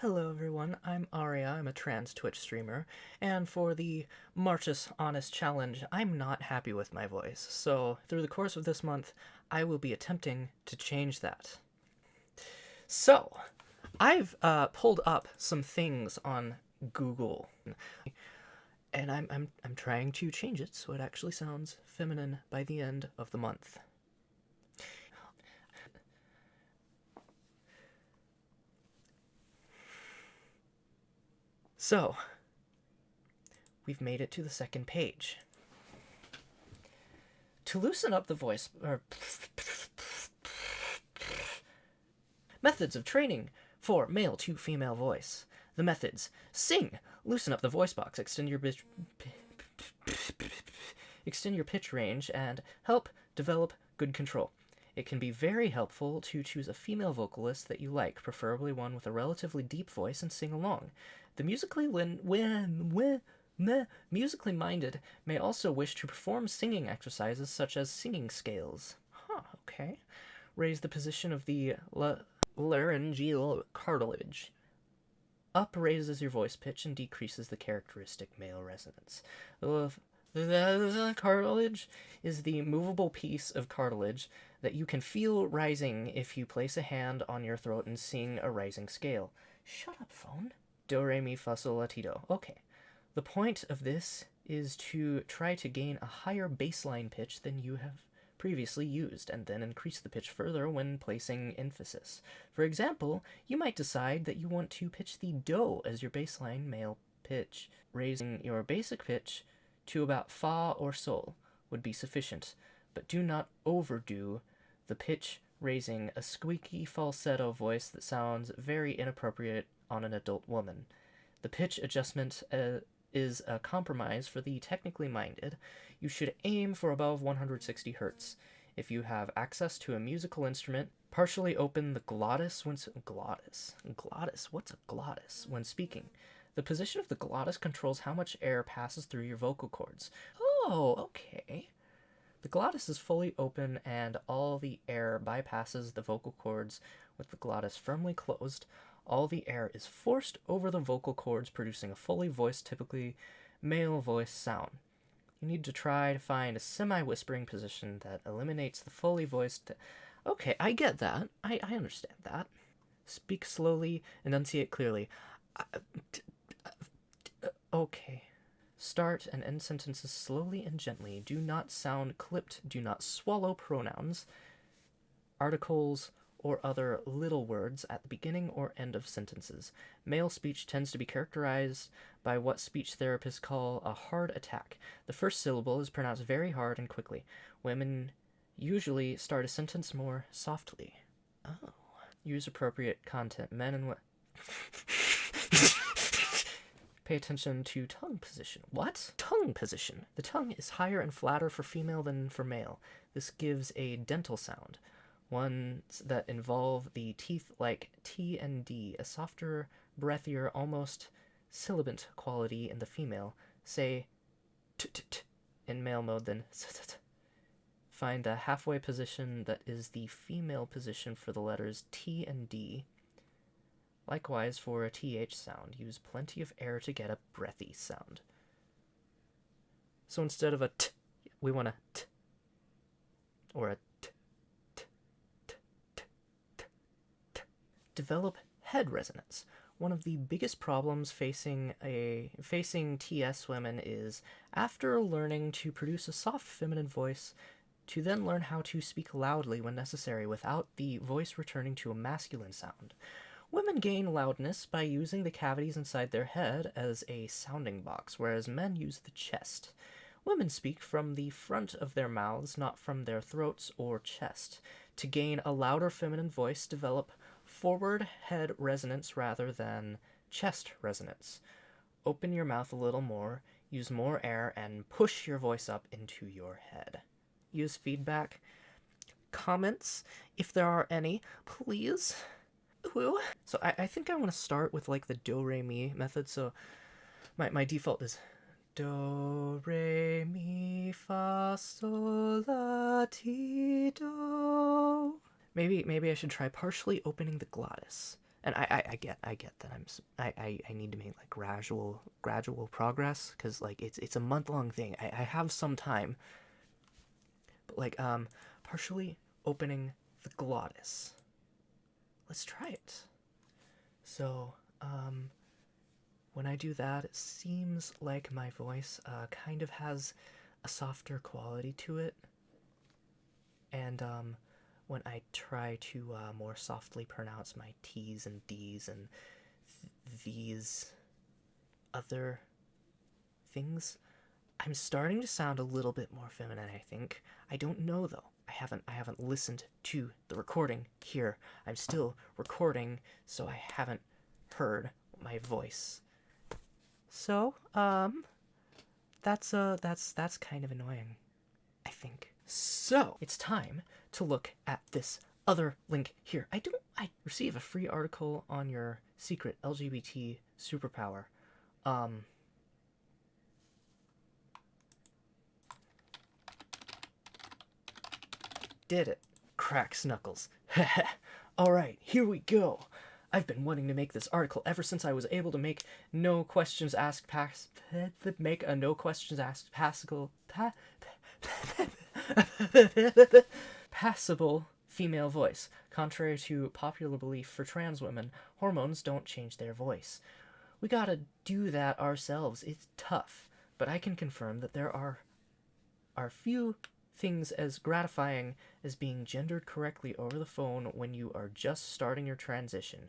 Hello everyone, I'm Aria, I'm a trans Twitch streamer, and for the Marchus Honest Challenge, I'm not happy with my voice, so through the course of this month, I will be attempting to change that. So, I've pulled up some things on Google, and I'm trying to change it so it actually sounds feminine by the end of the month. So, we've made it to the second page. To loosen up the voice, or methods of training for male to female voice. The methods: sing, loosen up the voice box, extend your pitch range, and help develop good control. It can be very helpful to choose a female vocalist that you like, preferably one with a relatively deep voice, and sing along. The musically minded may also wish to perform singing exercises such as singing scales. Okay. Raise the position of the laryngeal cartilage. Up raises your voice pitch and decreases the characteristic male resonance. The cartilage is the movable piece of cartilage that you can feel rising if you place a hand on your throat and sing a rising scale. Shut up, phone. Do, re, mi, fa, sol, la, ti, do. Okay. The point of this is to try to gain a higher baseline pitch than you have previously used, and then increase the pitch further when placing emphasis. For example, you might decide that you want to pitch the do as your baseline male pitch. Raising your basic pitch to about fa or sol would be sufficient, but do not overdo the pitch, raising a squeaky falsetto voice that sounds very inappropriate on an adult woman. The pitch adjustment is a compromise for the technically minded. You should aim for above 160 hertz. If you have access to a musical instrument, partially open the glottis when what's a glottis when speaking. The position of the glottis controls how much air passes through your vocal cords. Oh, okay. The glottis is fully open and all the air bypasses the vocal cords with the glottis firmly closed. All the air is forced over the vocal cords, producing a fully voiced, typically male voice sound. You need to try to find a semi-whispering position that eliminates the fully voiced... Okay, I get that. I understand that. Speak slowly, enunciate clearly. Okay. Start and end sentences slowly and gently. Do not sound clipped. Do not swallow pronouns, articles, or other little words at the beginning or end of sentences. Male speech tends to be characterized by what speech therapists call a hard attack. The first syllable is pronounced very hard and quickly. Women usually start a sentence more softly. Oh. Use appropriate content. Men and Pay attention to tongue position. What? Tongue position. The tongue is higher and flatter for female than for male. This gives a dental sound. Ones that involve the teeth like T and D, a softer, breathier, almost sibilant quality in the female. Say t in male mode, then s. Find a halfway position that is the female position for the letters T and D. Likewise, for a TH sound, use plenty of air to get a breathy sound. So instead of a t, we want a t, or a t. Develop head resonance. One of the biggest problems facing TS women is, after learning to produce a soft feminine voice, to then learn how to speak loudly when necessary without the voice returning to a masculine sound. Women gain loudness by using the cavities inside their head as a sounding box, whereas men use the chest. Women speak from the front of their mouths, not from their throats or chest. To gain a louder feminine voice, develop forward head resonance rather than chest resonance. Open your mouth a little more, use more air, and push your voice up into your head. Use feedback. Comments, if there are any, please. Ooh. So I think I want to start with like the do, re, mi method. So my default is do, re, mi, fa, sol, la, ti, do. Maybe I should try partially opening the glottis And I get that I need to make like gradual progress, because like it's a month-long thing. I have some time, but like partially opening the glottis. Let's try it. So when I do that, it seems like my voice kind of has a softer quality to it. And when I try to more softly pronounce my T's and D's and these other things, I'm starting to sound a little bit more feminine, I think. I don't know though. I haven't listened to the recording here. I'm still recording, so I haven't heard my voice. So, that's kind of annoying, I think. So, it's time to look at this other link here. I receive a free article on your secret LGBT superpower. Did it. Cracks knuckles. Alright, here we go. I've been wanting to make this article ever since I was able to make no questions asked make a no questions asked passable female voice. Contrary to popular belief for trans women, hormones don't change their voice. We gotta do that ourselves. It's tough, but I can confirm that there are few things as gratifying as being gendered correctly over the phone when you are just starting your transition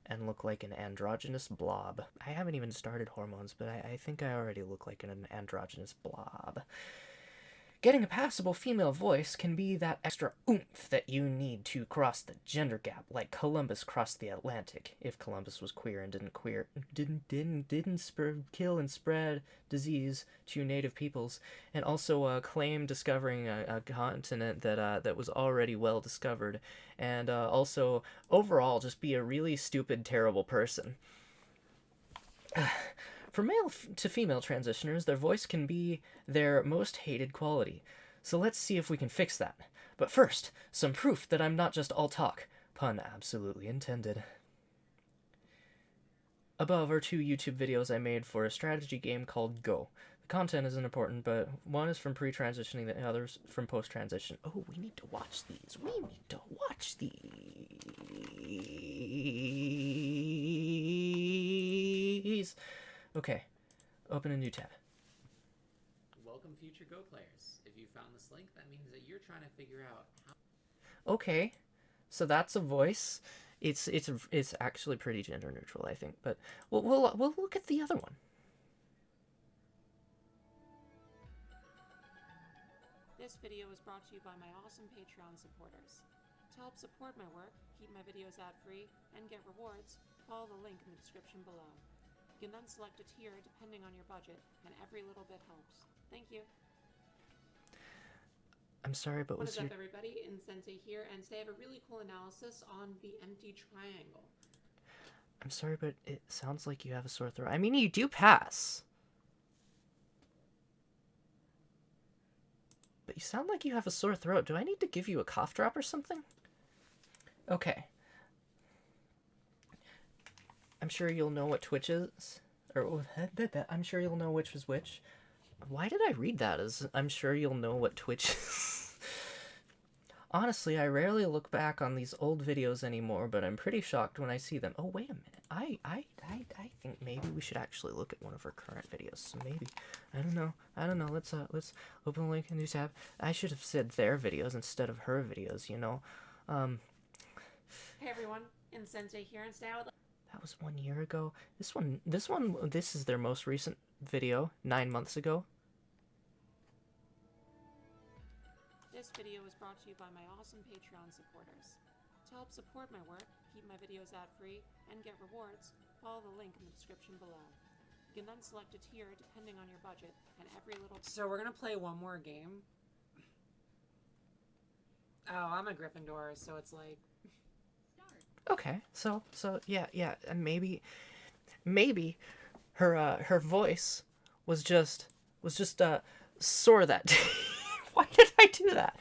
and look like an androgynous blob. I haven't even started hormones, but I think I already look like an androgynous blob. Getting a passable female voice can be that extra oomph that you need to cross the gender gap, like Columbus crossed the Atlantic. If Columbus was queer and didn't kill and spread disease to native peoples, and also claim discovering a continent that was already well discovered, and also overall just be a really stupid, terrible person. For male to female transitioners, their voice can be their most hated quality. So let's see if we can fix that. But first, some proof that I'm not just all talk. Pun absolutely intended. Above are 2 YouTube videos I made for a strategy game called Go. The content isn't important, but one is from pre-transitioning, the other's from post-transition. Oh, we need to watch these. We need to watch these. Okay, open a new tab. Welcome, future Go players. If you found this link, that means that you're trying to figure out how... Okay, so that's a voice. It's actually pretty gender neutral, I think, but we'll look at the other one. This video is brought to you by my awesome Patreon supporters. To help support my work, keep my videos ad-free, and get rewards, follow the link in the description below. You can then select a tier depending on your budget, and every little bit helps. Thank you. I'm sorry, but what is up, everybody? Insensei here, and today I have a really cool analysis on the empty triangle. I'm sorry, but it sounds like you have a sore throat. I mean, you do pass. But you sound like you have a sore throat. Do I need to give you a cough drop or something? Okay. I'm sure you'll know what Twitch is. Or, I'm sure you'll know which is which. Why did I read that as I'm sure you'll know what Twitch is? Honestly, I rarely look back on these old videos anymore, but I'm pretty shocked when I see them. Oh, wait a minute. I think maybe we should actually look at one of her current videos. So maybe. I don't know. Let's open the link in the new tab. I should have said their videos instead of her videos, you know. Hey everyone, Insensei here, and today I would like... That was 1 year ago. This is their most recent video, 9 months ago. This video is brought to you by my awesome Patreon supporters. To help support my work, keep my videos ad-free, and get rewards, follow the link in the description below. You can then select a tier depending on your budget, and every little... So we're gonna play one more game. Oh, I'm a Gryffindor, so it's like... Okay, so yeah, and maybe her voice was just sore that day. Why did I do that?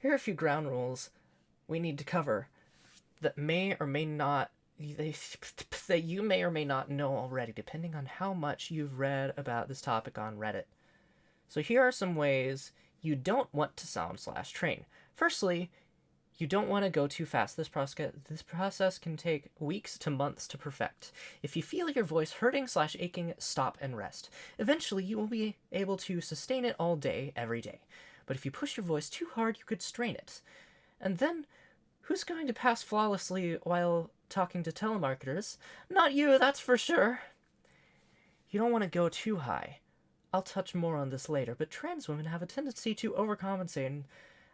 Here are a few ground rules we need to cover that may or may not that you may or may not know already, depending on how much you've read about this topic on Reddit. So here are some ways you don't want to sound/train. Firstly, you don't want to go too fast. This process can take weeks to months to perfect. If you feel your voice hurting/aching, stop and rest. Eventually, you will be able to sustain it all day, every day. But if you push your voice too hard, you could strain it. And then, who's going to pass flawlessly while talking to telemarketers? Not you, that's for sure. You don't want to go too high. I'll touch more on this later, but trans women have a tendency to overcompensate and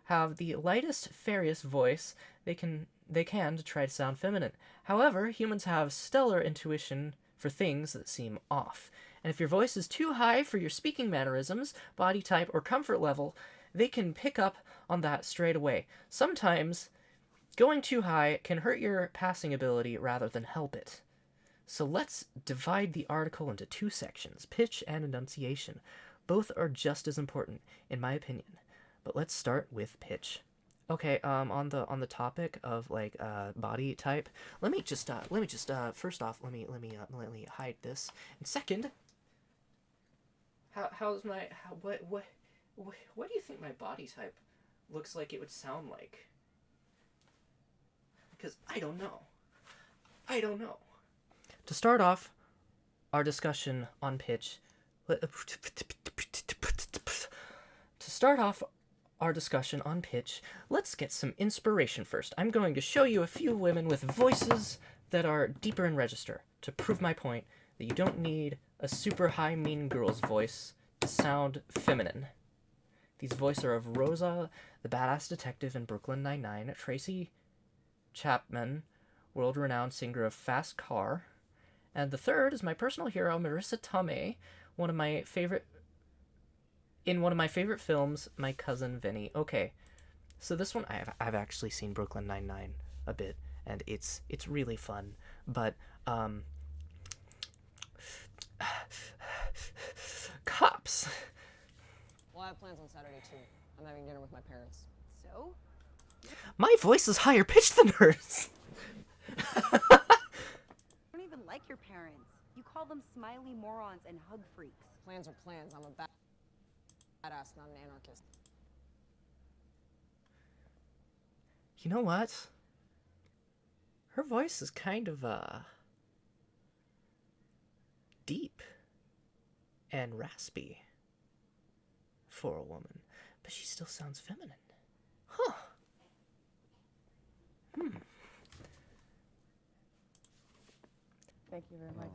have the lightest, fairiest voice they can to try to sound feminine. However, humans have stellar intuition for things that seem off. And if your voice is too high for your speaking mannerisms, body type, or comfort level, they can pick up on that straight away. Sometimes going too high can hurt your passing ability rather than help it. So let's divide the article into two sections, pitch and enunciation. Both are just as important, in my opinion. But let's start with pitch. Okay, on the topic of like body type, let me just first off let me hide this. And second, what do you think my body type looks like it would sound like? Because I don't know. To start off our discussion on pitch, let's get some inspiration first. I'm going to show you a few women with voices that are deeper in register to prove my point that you don't need a super high mean girl's voice to sound feminine. These voices are of Rosa, the badass detective in Brooklyn Nine-Nine, Tracy Chapman, world-renowned singer of Fast Car, and the third is my personal hero, Marissa Tomei, one of my favorite films, My Cousin Vinny. Okay, so this one, I've actually seen Brooklyn Nine-Nine a bit, and it's really fun, but, cops. Well, I have plans on Saturday, too. I'm having dinner with my parents. So? My voice is higher pitched than hers. You don't even like your parents. You call them smiley morons and hug freaks. Plans are plans. I'm a badass, not an anarchist. You know what? Her voice is kind of, deep and raspy for a woman, but she still sounds feminine. Huh. Thank you very much.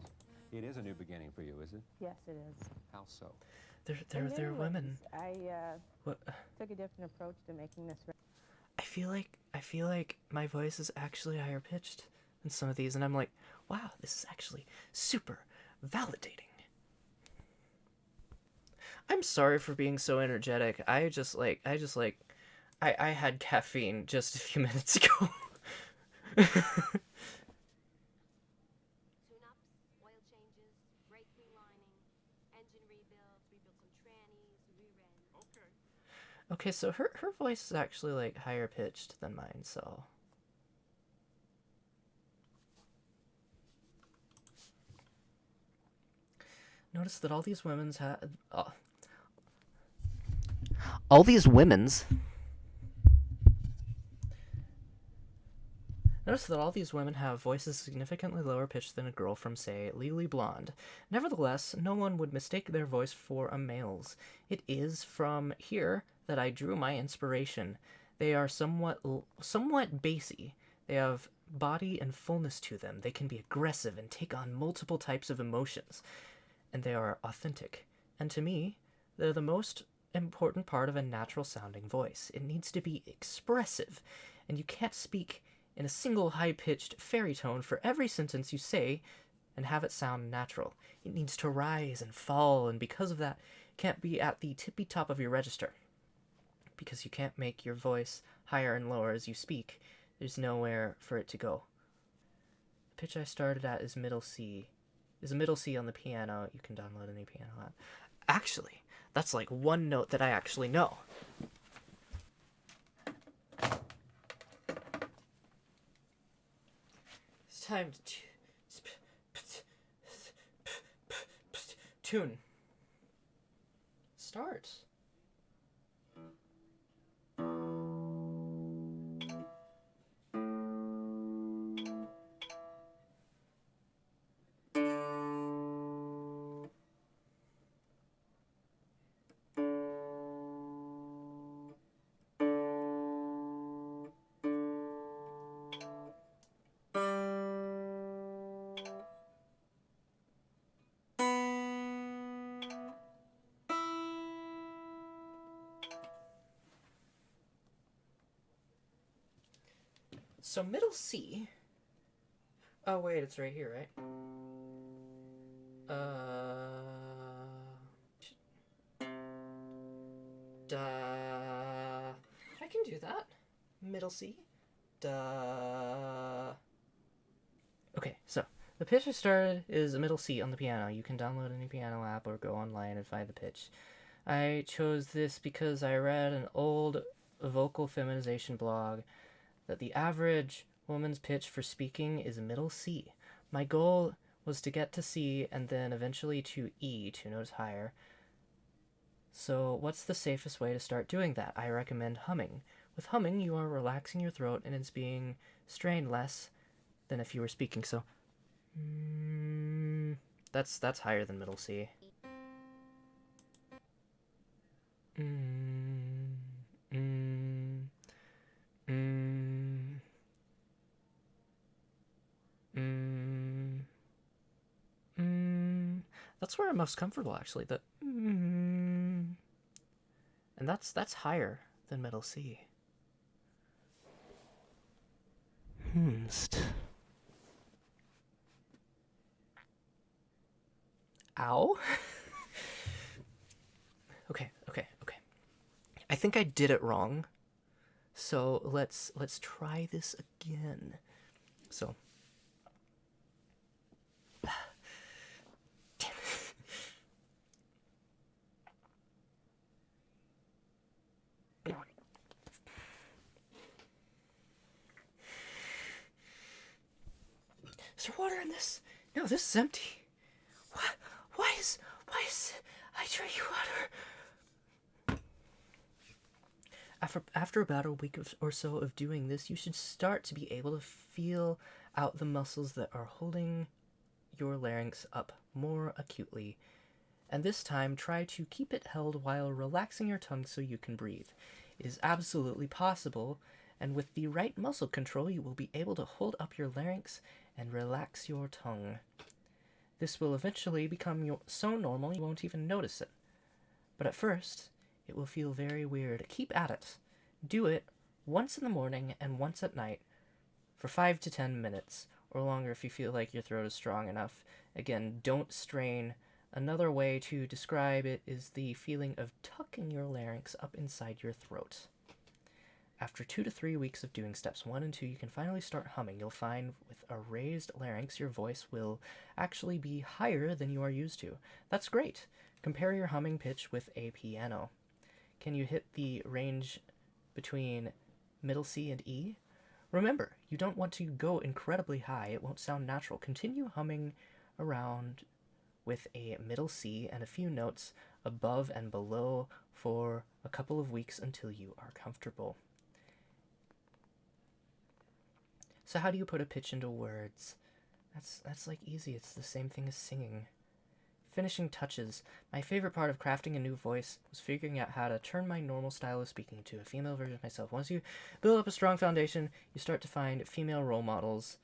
It is a new beginning for you, is it? Yes, it is. How so? They're women. I What? took a different approach to making this. I feel like my voice is actually higher pitched than some of these, and I'm like, wow, this is actually super validating. I'm sorry for being so energetic. I had caffeine just a few minutes ago. Tune-ups, oil changes, brake relining, engine rebuilds, rebuild some trannies, re-ren. Okay, so her voice is actually like higher pitched than mine, so notice that all these women's have Notice that all these women have voices significantly lower pitched than a girl from, say, Legally Blonde. Nevertheless, no one would mistake their voice for a male's. It is from here that I drew my inspiration. They are somewhat bassy. They have body and fullness to them. They can be aggressive and take on multiple types of emotions. And they are authentic. And to me, they're the most important part of a natural-sounding voice. It needs to be expressive, and you can't speak in a single high-pitched fairy tone for every sentence you say and have it sound natural. It needs to rise and fall, and because of that, it can't be at the tippy top of your register. Because you can't make your voice higher and lower as you speak. There's nowhere for it to go. The pitch I started at is middle C. Is a middle C on the piano. You can download any piano app. Actually, that's like one note that I actually know. time to tune. Start. So middle C. Oh wait, it's right here, right? Da. I can do that. Middle C. Da. Okay, so the pitch I started is a middle C on the piano. You can download any piano app or go online and find the pitch. I chose this because I read an old vocal feminization blog that the average woman's pitch for speaking is middle C. My goal was to get to C and then eventually to E, 2 notes higher. So what's the safest way to start doing that? I recommend humming. With humming, you are relaxing your throat and it's being strained less than if you were speaking. So that's higher than middle C. That's where I'm most comfortable, actually. And that's higher than middle C. Ow. Okay. I think I did it wrong. So let's try this again. So damn it. Is there water in this? No, this is empty. What? Why is I drinking water? After about a week or so of doing this, you should start to be able to feel out the muscles that are holding your larynx up more acutely. And this time, try to keep it held while relaxing your tongue so you can breathe. It is absolutely possible, and with the right muscle control, you will be able to hold up your larynx and relax your tongue. This will eventually become so normal you won't even notice it. But at first, it will feel very weird. Keep at it. Do it once in the morning and once at night for 5 to 10 minutes, or longer if you feel like your throat is strong enough. Again, don't strain. Another way to describe it is the feeling of tucking your larynx up inside your throat. After 2 to 3 weeks of doing steps 1 and 2, you can finally start humming. You'll find with a raised larynx, your voice will actually be higher than you are used to. That's great. Compare your humming pitch with a piano. Can you hit the range between middle C and E? Remember, you don't want to go incredibly high. It won't sound natural. Continue humming around with a middle C and a few notes above and below for a couple of weeks until you are comfortable. So how do you put a pitch into words? That's like easy. It's the same thing as singing. Finishing touches. My favorite part of crafting a new voice was figuring out how to turn my normal style of speaking into a female version of myself. Once you build up a strong foundation, you start to find female role models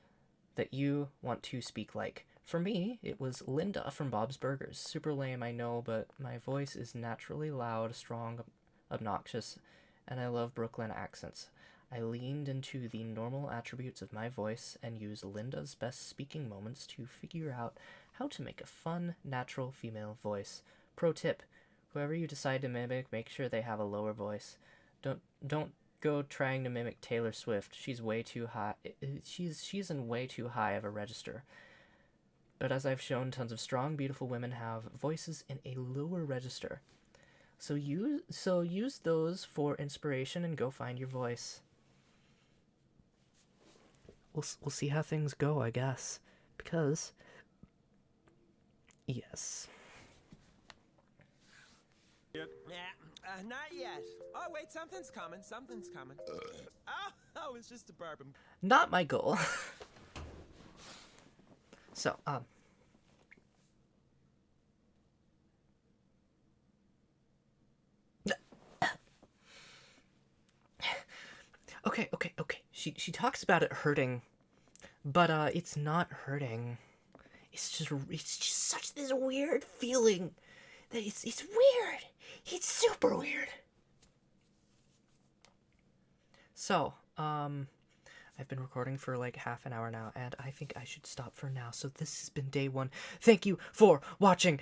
that you want to speak like. For me, it was Linda from Bob's Burgers. Super lame, I know, but my voice is naturally loud, strong, obnoxious, and I love Brooklyn accents. I leaned into the normal attributes of my voice and used Linda's best speaking moments to figure out how to make a fun, natural female voice. Pro tip, whoever you decide to mimic, make sure they have a lower voice. Don't go trying to mimic Taylor Swift. She's way too high. She's in way too high of a register. But as I've shown, tons of strong, beautiful women have voices in a lower register. So use those for inspiration and go find your voice. we'll see how things go, I guess. Because yes. Not yet. Oh, wait, something's coming. Something's coming. Oh, it's just a bourbon. Not my goal. So, okay. She talks about it hurting, but it's not hurting. It's just such this weird feeling that it's weird. It's super weird. So, I've been recording for like half an hour now, and I think I should stop for now. So this has been day 1. Thank you for watching.